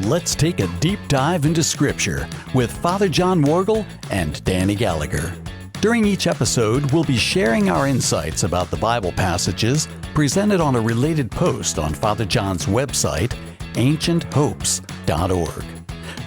let's take a deep dive into Scripture with Father John Worgel and Danny Gallagher. During each episode, we'll be sharing our insights about the Bible passages presented on a related post on Father John's website, ancienthopes.org.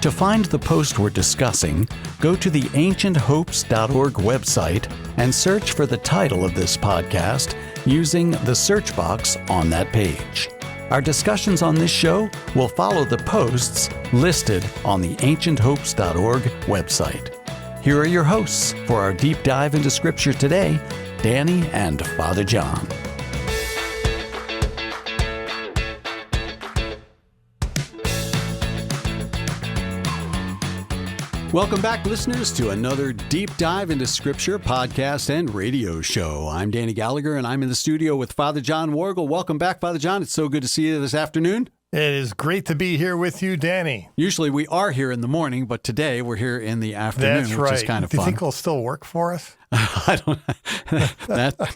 To find the post we're discussing, go to the ancienthopes.org website and search for the title of this podcast using the search box on that page. Our discussions on this show will follow the posts listed on the ancienthopes.org website. Here are your hosts for our deep dive into Scripture today, Danny and Father John. Welcome back, listeners, to another deep dive into Scripture podcast and radio show. I'm Danny Gallagher, and I'm in the studio with Father John Worgel. Welcome back, Father John. It's so good to see you this afternoon. It is great to be here with you, Danny. Usually we are here in the morning, but today we're here in the afternoon, That's right. Which is kind of fun. Do you fun. think it'll still work for us? I don't.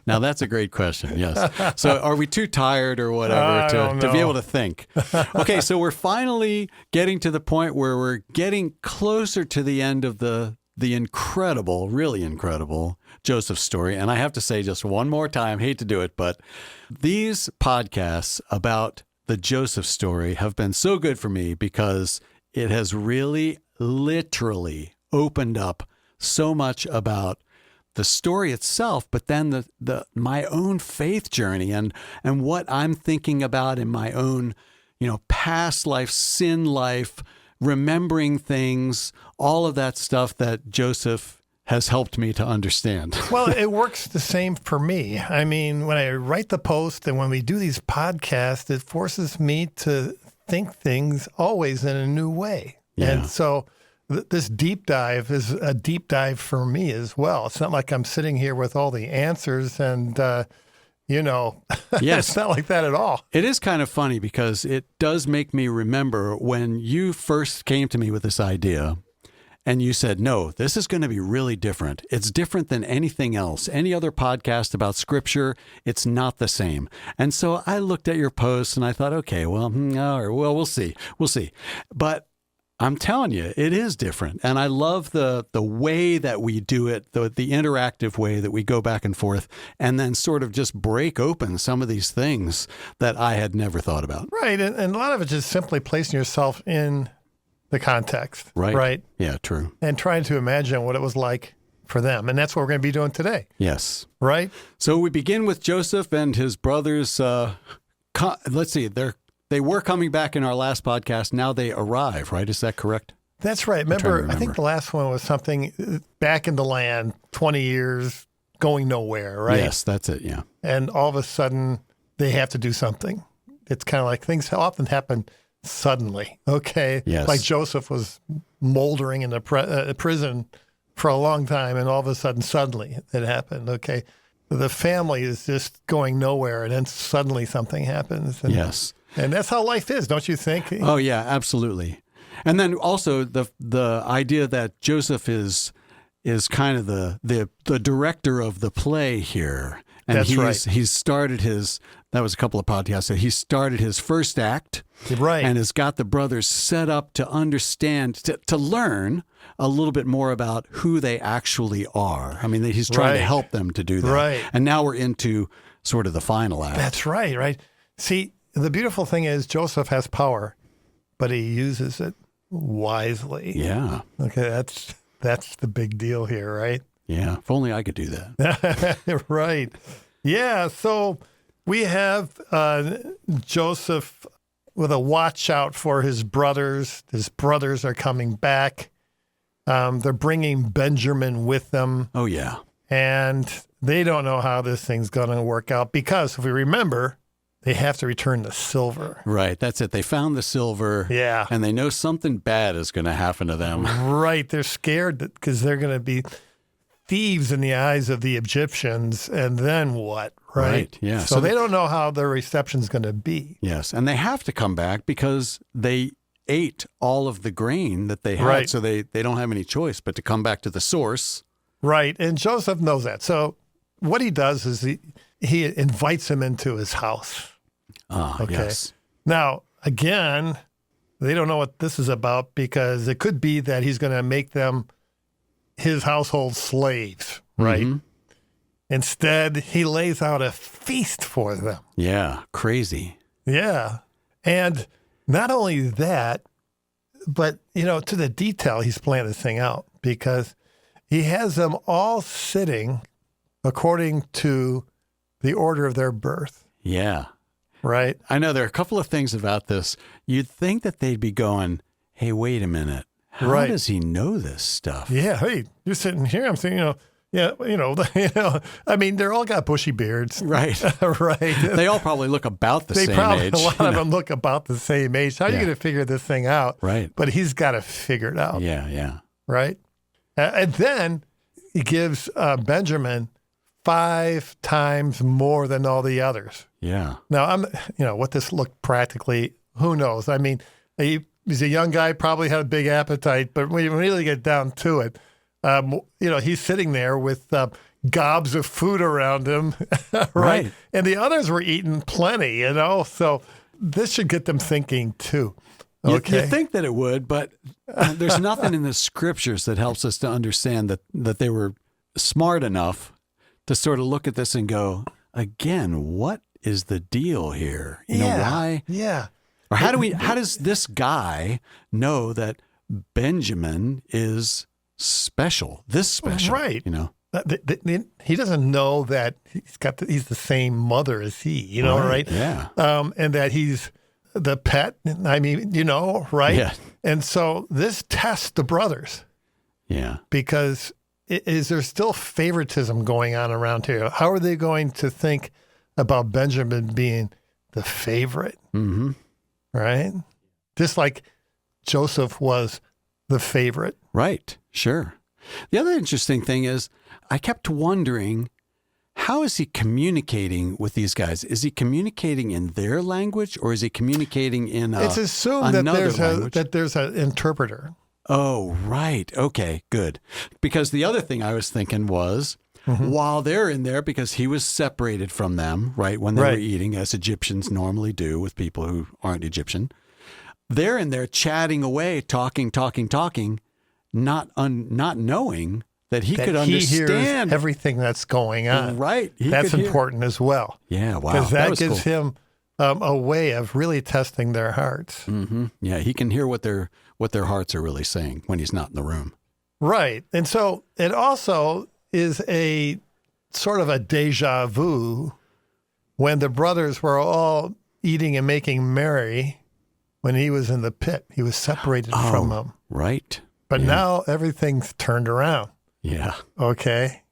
Now that's a great question. Yes. So are we too tired or whatever to be able to think? Okay. So we're finally getting to the point where we're getting closer to the end of the incredible, really incredible Joseph story. And I have to say just one more time, hate to do it, but these podcasts about the Joseph story have been so good for me because it has really literally opened up so much about the story itself, but then my own faith journey and what I'm thinking about in my own, past life, sin life, remembering things, all of that stuff that Joseph has helped me to understand. Well, it works the same for me. I mean, when I write the post and when we do these podcasts, it forces me to think things always in a new way. Yeah. And so this deep dive is a deep dive for me as well. It's not like I'm sitting here with all the answers and, Yes. It's not like that at all. It is kind of funny because it does make me remember when you first came to me with this idea and you said, no, this is going to be really different. It's different than anything else. Any other podcast about Scripture, it's not the same. And so I looked at your posts and I thought, okay, well, we'll see. We'll see. But I'm telling you, it is different. And I love the way that we do it, the interactive way that we go back and forth and then sort of just break open some of these things that I had never thought about. Right. And a lot of it is simply placing yourself in the context. Right. Yeah, true. And trying to imagine what it was like for them. And that's what we're going to be doing today. Yes. Right. So we begin with Joseph and his brothers. Let's see, they were coming back in our last podcast. Now they arrive, right? Is that correct? That's right. Remember, I think the last one was something back in the land, 20 years, going nowhere, right? Yes, that's it, yeah. And all of a sudden, they have to do something. It's kind of like things often happen suddenly, okay? Yes. Like Joseph was moldering in the prison for a long time, and all of a sudden, suddenly it happened, okay? The family is just going nowhere, and then suddenly something happens. And, yes. And that's how life is, don't you think? Oh, yeah, absolutely. And then also the idea that Joseph is kind of the director of the play here. And That's right. He's started that was a couple of podcasts, so he started his first act. Right. And has got the brothers set up to understand, to learn a little bit more about who they actually are. I mean, he's trying to help them to do that. Right. And now we're into sort of the final act. That's right. See, the beautiful thing is Joseph has power, but he uses it wisely. Yeah. Okay, that's the big deal here, right? Yeah. If only I could do that. Right. Yeah. So we have Joseph with a watch out for his brothers. His brothers are coming back. They're bringing Benjamin with them. Oh, yeah. And they don't know how this thing's going to work out because if we remember, they have to return the silver. Right. That's it. They found the silver. Yeah. And they know something bad is going to happen to them. Right. They're scared because they're going to be thieves in the eyes of the Egyptians. And then what? Right. Yeah. So they don't know how their reception's going to be. Yes. And they have to come back because they ate all of the grain that they had. Right. So they don't have any choice but to come back to the source. Right. And Joseph knows that. So what he does is he invites him into his house. Ah, Okay. yes. Now, again, they don't know what this is about because it could be that he's going to make them his household slaves, right? Mm-hmm. Instead, he lays out a feast for them. Yeah, crazy. Yeah. And not only that, but, to the detail, he's planned this thing out because he has them all sitting according to the order of their birth. Yeah. Right? I know there are a couple of things about this. You'd think that they'd be going, hey, wait a minute. How does he know this stuff? Yeah. Hey, you're sitting here. I'm saying, I mean, they're all got bushy beards. Right. Right. They all probably look about the same age. A lot of them look about the same age. How are you going to figure this thing out? Right. But he's got to figure it out. Yeah. Right. And then he gives Benjamin 5 times more than all the others. Yeah. Now, what this looked practically, who knows? I mean, he's a young guy, probably had a big appetite, but when you really get down to it, he's sitting there with gobs of food around him, right? And the others were eating plenty, so this should get them thinking too. Okay. You think that it would, but there's nothing in the scriptures that helps us to understand that they were smart enough to sort of look at this and go, again, what is the deal here? Why? Yeah. Or how does this guy know that Benjamin is special? This special, right? He doesn't know that he's the same mother as he, right? Yeah. And that he's the pet. I mean, right? Yeah. And so this tests the brothers. Yeah. Because is there still favoritism going on around here? How are they going to think about Benjamin being the favorite? Mm-hmm. Right? Just like Joseph was the favorite. Right. Sure. The other interesting thing is I kept wondering, how is he communicating with these guys? Is he communicating in their language or is he communicating in it's assumed that there's an interpreter. Oh, right. Okay, good. Because the other thing I was thinking was, while they're in there, because he was separated from them, right, when they were eating, as Egyptians normally do with people who aren't Egyptian, they're in there chatting away, talking, not knowing that he could understand hears everything that's going on. Right. That's important as well. Yeah, wow. Because that gives him a way of really testing their hearts. Mm-hmm. Yeah, he can hear what their hearts are really saying when he's not in the room. Right. And so it also is a sort of a deja vu when the brothers were all eating and making merry when he was in the pit. He was separated from them. Right. But now everything's turned around. Yeah. Okay.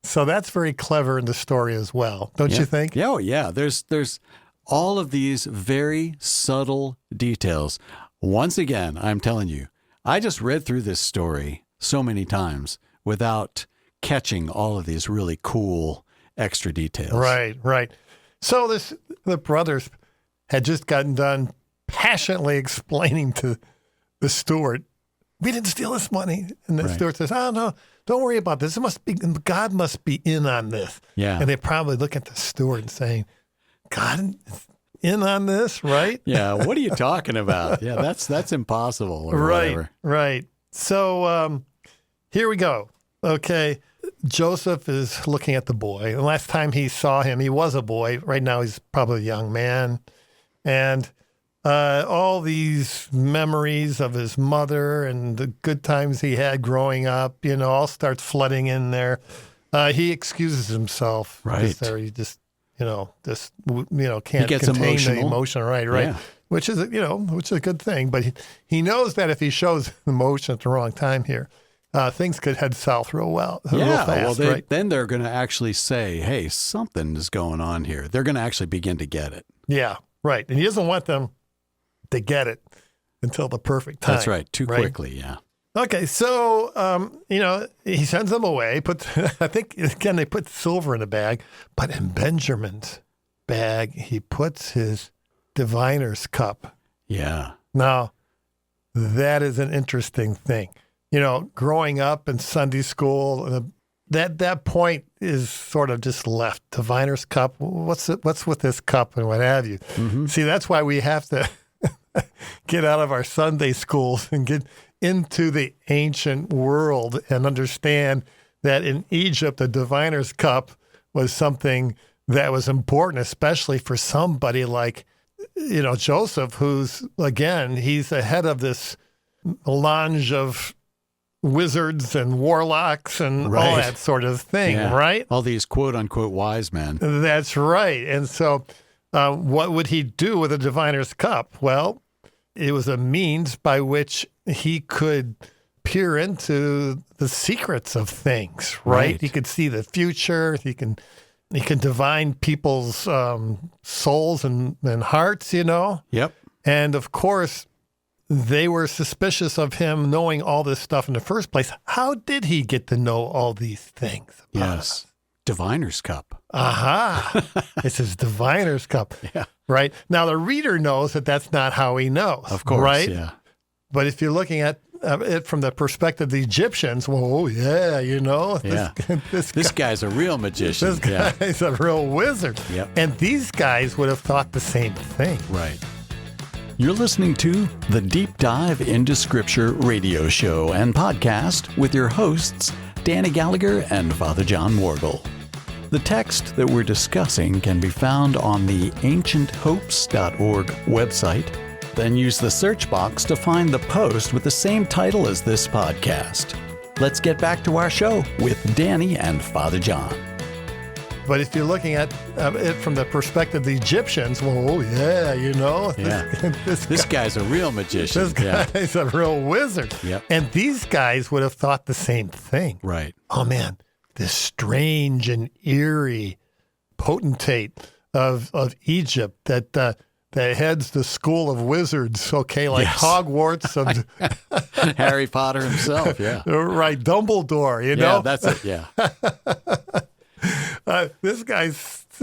So that's very clever in the story as well, don't you think? Yeah. Oh, yeah. There's all of these very subtle details. Once again, I'm telling you, I just read through this story so many times without catching all of these really cool extra details. Right. So the brothers had just gotten done passionately explaining to the steward, we didn't steal this money. And the steward says, oh, no, don't worry about this. God must be in on this. Yeah. And they probably look at the steward and saying, God is in on this, right? Yeah. What are you talking about? Yeah, that's impossible. Or whatever. Right. So here we go. Okay. Joseph is looking at the boy. The last time he saw him, he was a boy. Right now, he's probably a young man. And all these memories of his mother and the good times he had growing up, all starts flooding in there. He excuses himself. Right. He just can't contain the emotion. Right. Yeah. Which is a good thing. But he knows that if he shows emotion at the wrong time here, things could head south real fast. Well, then they're going to actually say, hey, something is going on here. They're going to actually begin to get it. Yeah, right. And he doesn't want them to get it until the perfect time. That's right. Too quickly, yeah. Okay, so, he sends them away. I think, again, they put silver in a bag. But in Benjamin's bag, he puts his diviner's cup. Yeah. Now, that is an interesting thing. Growing up in Sunday school, that point is sort of just left. Diviner's cup, what's with this cup and what have you? Mm-hmm. See, that's why we have to get out of our Sunday schools and get into the ancient world and understand that in Egypt, the diviner's cup was something that was important, especially for somebody like, Joseph, who's, again, he's the head of this melange of wizards and warlocks and all that sort of thing, right? All these quote-unquote wise men. That's right. And so what would he do with a diviner's cup? Well, it was a means by which he could peer into the secrets of things, right? He could see the future. He can divine people's souls and hearts, Yep. And of course, they were suspicious of him knowing all this stuff in the first place. How did he get to know all these things? Yes. Diviner's cup. Aha. It's his diviner's cup. Yeah. Right? Now, the reader knows that that's not how he knows. Of course, right? Yeah. But if you're looking at it from the perspective of the Egyptians, this guy's a real magician. This guy's a real wizard. Yep. And these guys would have thought the same thing. Right. You're listening to the Deep Dive into Scripture radio show and podcast with your hosts, Danny Gallagher and Father John Morgul. The text that we're discussing can be found on the ancienthopes.org website. Then use the search box to find the post with the same title as this podcast. Let's get back to our show with Danny and Father John. But if you're looking at it from the perspective of the Egyptians, this guy's a real magician. This guy's a real wizard. Yep. And these guys would have thought the same thing. Right. Oh, man, this strange and eerie potentate of Egypt that heads the school of wizards, like Hogwarts of Harry Potter himself, right, Dumbledore, Yeah, that's it, yeah. This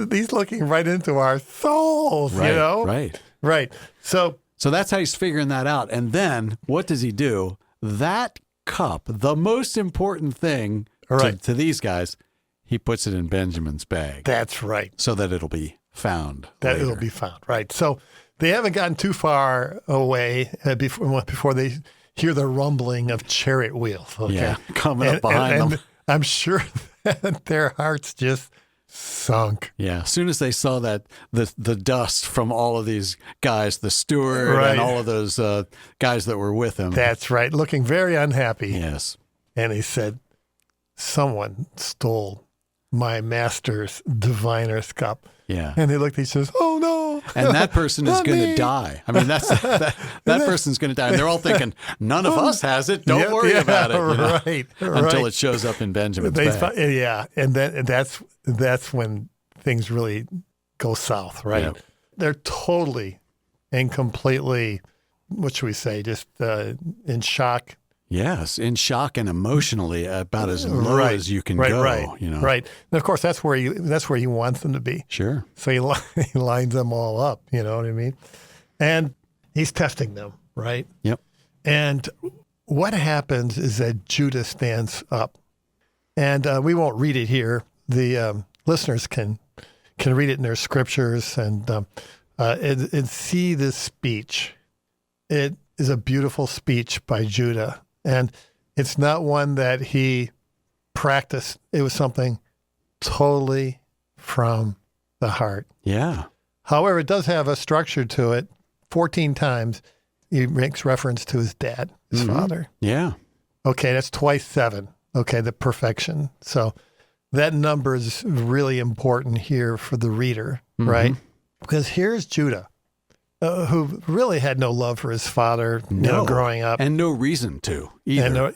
he's looking right into our souls, Right. Right. So that's how he's figuring that out. And then what does he do? That cup, the most important thing to these guys, he puts it in Benjamin's bag. That's right. So that it'll be found. It'll be found, right. So they haven't gotten too far away before they hear the rumbling of chariot wheels. Okay? Yeah, coming up behind them. I'm sure that their hearts just sunk. Yeah, as soon as they saw that the dust from all of these guys, the steward and all of those guys that were with him. That's right, looking very unhappy. Yes. And he said, someone stole my master's diviner's cup. Yeah. And he looked, he says, oh no. And that person is going to die. I mean, that person's going to die. And they're all thinking, none of us has it. Don't worry about it. Right. Until it shows up in Benjamin's bag. Yeah. And that's when things really go south, right? Yep. They're totally and completely, what should we say, just in shock. Yes, in shock and emotionally about as low as you can go. Right. And of course, that's where he wants them to be. Sure. So he lines them all up. You know what I mean? And he's testing them, right? Yep. And what happens is that Judah stands up, and we won't read it here. The listeners can read it in their scriptures and see this speech. It is a beautiful speech by Judah. And it's not one that he practiced. It was something totally from the heart. Yeah. However, it does have a structure to it. 14 times he makes reference to his dad, his father. Yeah. Okay, that's twice 7. Okay, the perfection. So that number is really important here for the reader, right? Because here's Judah, who really had no love for his father growing up. And no reason to either.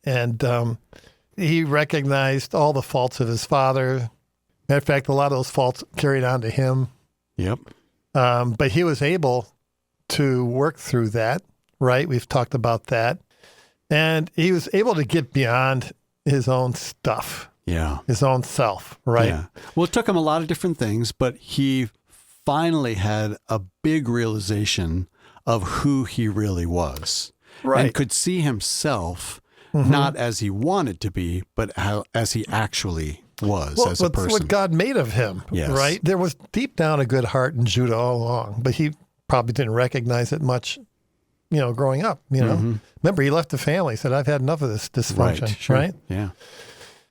And he recognized all the faults of his father. Matter of fact, a lot of those faults carried on to him. Yep. But he was able to work through that, right? We've talked about that. And he was able to get beyond his own stuff. Yeah. His own self, right? Yeah. Well, it took him a lot of different things, but he finally had a big realization of who he really was. Right. And could see himself not as he wanted to be, but as he actually was as a person. What God made of him, yes. right? There was deep down a good heart in Judah all along, but he probably didn't recognize it much, growing up, Remember, he left the family, said, I've had enough of this dysfunction, Right. Sure. right? Yeah.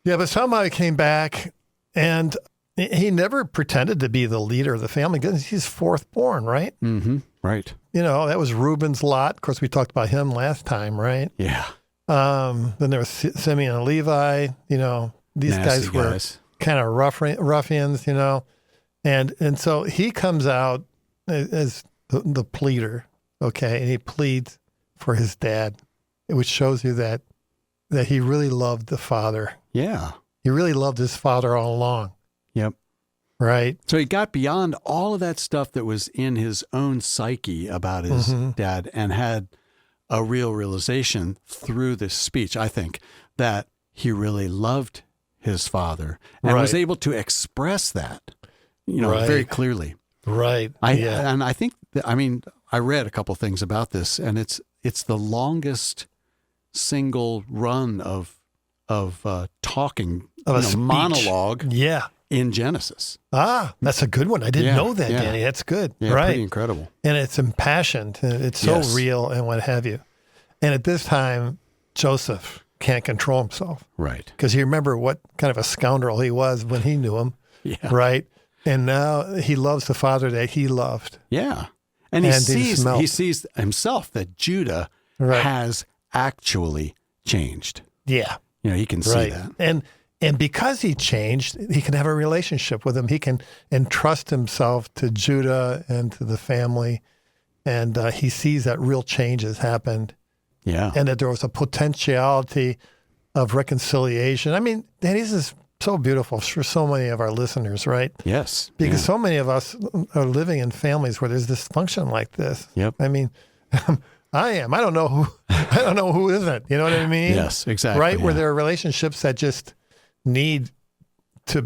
Yeah, but somehow he came back, and he never pretended to be the leader of the family because he's fourth born, right? Mm-hmm. Right. That was Reuben's lot. Of course, we talked about him last time, right? Yeah. Then there was Simeon and Levi. These Nasty guys were kind of ruffians, and so he comes out as the pleader, okay, and he pleads for his dad, which shows you that he really loved the father. Yeah. He really loved his father all along. Yep. Right. So he got beyond all of that stuff that was in his own psyche about his dad and had a real realization through this speech, I think, that he really loved his father and was able to express that, very clearly. Right. And I think, I read a couple things about this, and it's the longest single run of talking, of a monologue. Yeah. In Genesis. That's a good one. I didn't know that, Danny. That's good. Yeah, right. Pretty incredible. And it's impassioned. And it's so real and what have you. And at this time, Joseph can't control himself. Right. Because you remember what kind of a scoundrel he was when he knew him. Yeah. Right. And now he loves the father that he loved. Yeah. And he sees himself that Judah has actually changed. Yeah. He can see that. And because he changed, he can have a relationship with him. He can entrust himself to Judah and to the family. And he sees that real change has happened. Yeah. And that there was a potentiality of reconciliation. Danny, this is so beautiful for so many of our listeners, right? Yes. Because so many of us are living in families where there's dysfunction like this. Yep. I am. I don't know who isn't. You know what I mean? Yes, exactly. Right? Where there are relationships that just need to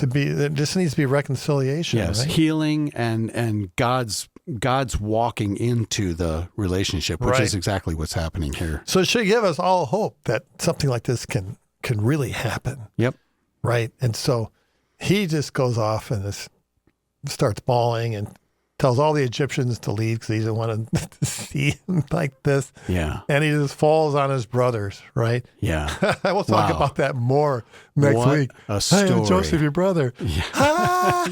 be, there just needs to be reconciliation. Yes, right? healing and God's walking into the relationship, which is exactly what's happening here. So it should give us all hope that something like this can really happen. Yep. Right. And so he just goes off and starts bawling and tells all the Egyptians to leave because he doesn't want to see him like this. Yeah. And he just falls on his brothers, right? Yeah. I will talk about that more next week. A story. Hey, I'm Joseph, your brother. Yeah.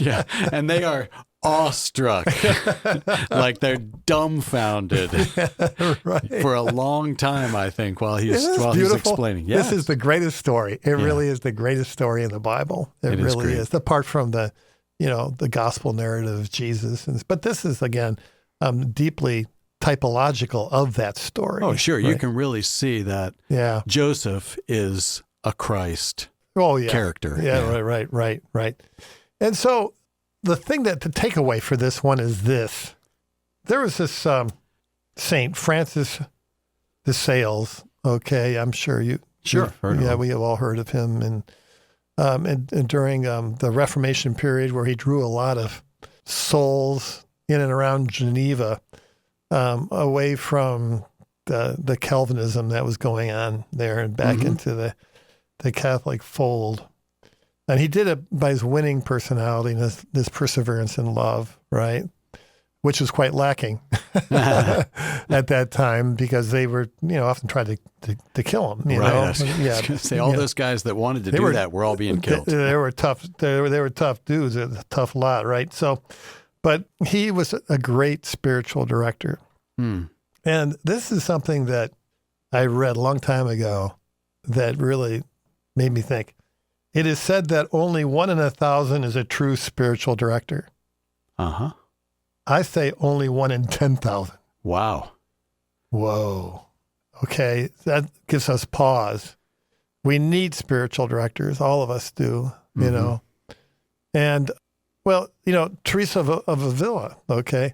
Yeah. And they are awestruck, like they're dumbfounded for a long time, I think, while he's explaining. Yes. This is the greatest story. It really is the greatest story in the Bible. It really is. Apart from the gospel narrative of Jesus. But this is, again, deeply typological of that story. Oh, sure. Right? You can really see that Joseph is a Christ character. Yeah, right. And so the thing the takeaway for this one is this. There was this Saint Francis de Sales, okay? I'm sure you... Sure. We have all heard of him. And during the Reformation period, where he drew a lot of souls in and around Geneva, away from the Calvinism that was going on there and back into the Catholic fold. And he did it by his winning personality and his perseverance in love, right? Which was quite lacking at that time because they were, often tried to kill him. I was gonna say all those guys that wanted to do that were all being killed. They were tough. They were tough dudes. A tough lot, right? So, but he was a great spiritual director. And this is something that I read a long time ago that really made me think. It is said that only 1 in 1,000 is a true spiritual director. Uh-huh. I say only 1 in 10,000. Wow. Whoa. Okay. That gives us pause. We need spiritual directors. All of us do, you know. And, Teresa of Avila, okay,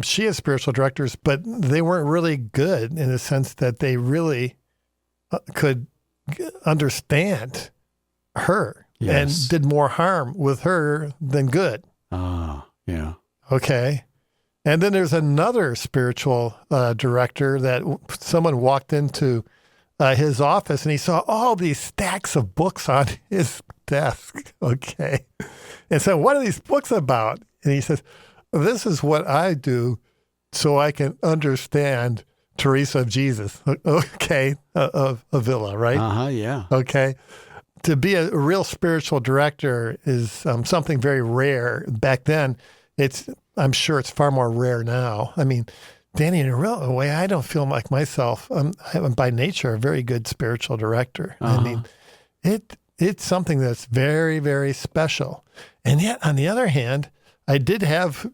she has spiritual directors, but they weren't really good in the sense that they really could understand her and did more harm with her than good. Yeah. Okay. And then there's another spiritual director that someone walked into his office and he saw all these stacks of books on his desk. Okay. And so what are these books about? And he says, this is what I do so I can understand Teresa of Jesus, okay, of Avila, right? Yeah. Okay. To be a real spiritual director is something very rare. Back then, I'm sure it's far more rare now. I mean, Danny, in a real way, I don't feel like myself. I'm by nature a very good spiritual director. I mean, it's something that's very, very special. And yet, on the other hand, I did have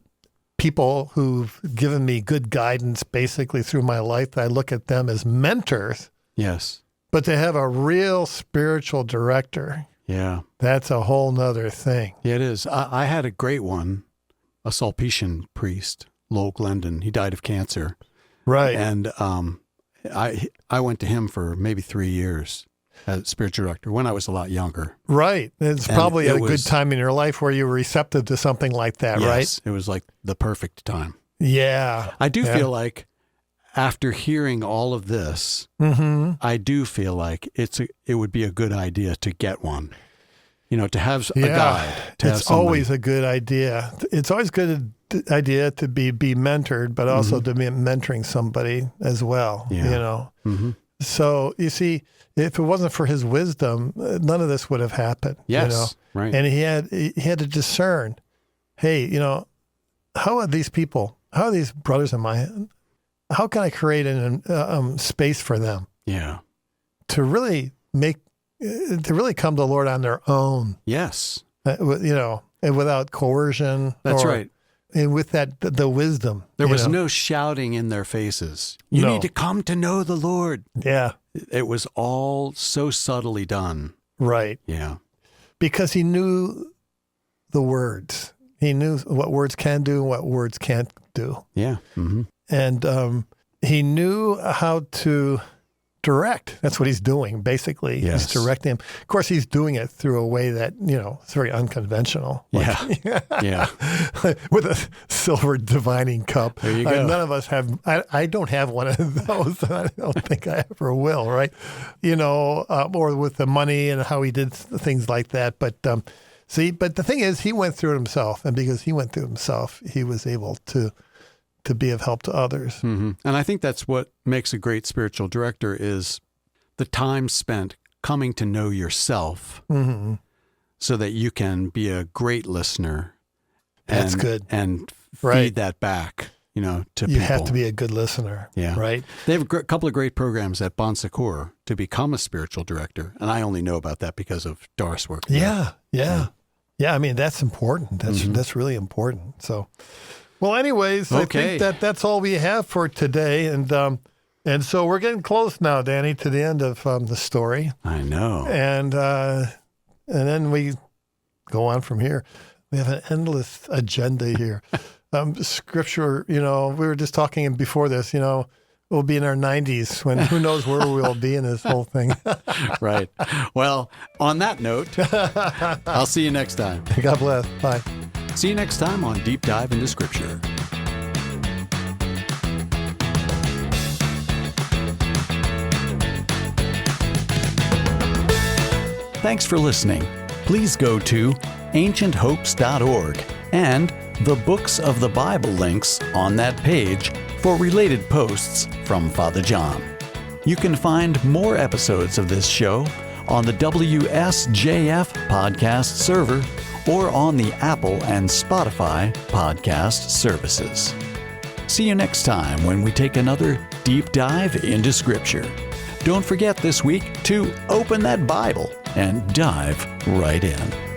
people who've given me good guidance basically through my life. I look at them as mentors. Yes. But to have a real spiritual director, that's a whole nother thing. Yeah, it is. I had a great one, a Sulpician priest, Lowell Glendon. He died of cancer. Right. And I went to him for maybe 3 years as spiritual director when I was a lot younger. Right. It's probably a good time in your life where you were receptive to something like that, right? Yes, it was like the perfect time. Yeah. I do feel like after hearing all of this, I do feel like it would be a good idea to get one. You know, to have a guide. It's always a good idea. It's always a good idea to be mentored, but also to be mentoring somebody as well, you know. So, you see, if it wasn't for his wisdom, none of this would have happened. Yes, you know? right. And he had to discern, hey, you know, how are these people, how are these brothers of mine, how can I create a space for them? Yeah. To really come to the Lord on their own. Yes. You know, and without coercion. That's right. And with that, the wisdom. There was no shouting in their faces. You need to come to know the Lord. Yeah. It was all so subtly done. Right. Yeah. Because he knew the words. He knew what words can do and what words can't do. Yeah. And he knew how to direct. That's what he's doing, basically. Yes. He's directing him. Of course, he's doing it through a way that, you know, it's very unconventional. Yeah. With a silver divining cup. There you go. None of us have, I don't have one of those. I don't think I ever will, right? You know, or with the money and how he did things like that. But but the thing is, he went through it himself. And because he went through it himself, he was able to be of help to others. And I think that's what makes a great spiritual director is the time spent coming to know yourself so that you can be a great listener. That's good. And feed that back, you know, to people. You have to be a good listener. Yeah. Right. They have a couple of great programs at Bon Secours to become a spiritual director. And I only know about that because of Doris' work. Yeah. I mean, that's important. That's really important. So, well, anyways, I think that's all we have for today. And so we're getting close now, Danny, to the end of the story. I know. And then we go on from here. We have an endless agenda here. Scripture, you know, we were just talking before this, you know, we'll be in our 90s when who knows where we'll be in this whole thing. Right. Well, on that note, I'll see you next time. God bless. Bye. See you next time on Deep Dive into Scripture. Thanks for listening. Please go to ancienthopes.org and the Books of the Bible links on that page for related posts from Father John. You can find more episodes of this show on the WSJF podcast server or on the Apple and Spotify podcast services. See you next time when we take another deep dive into Scripture. Don't forget this week to open that Bible and dive right in.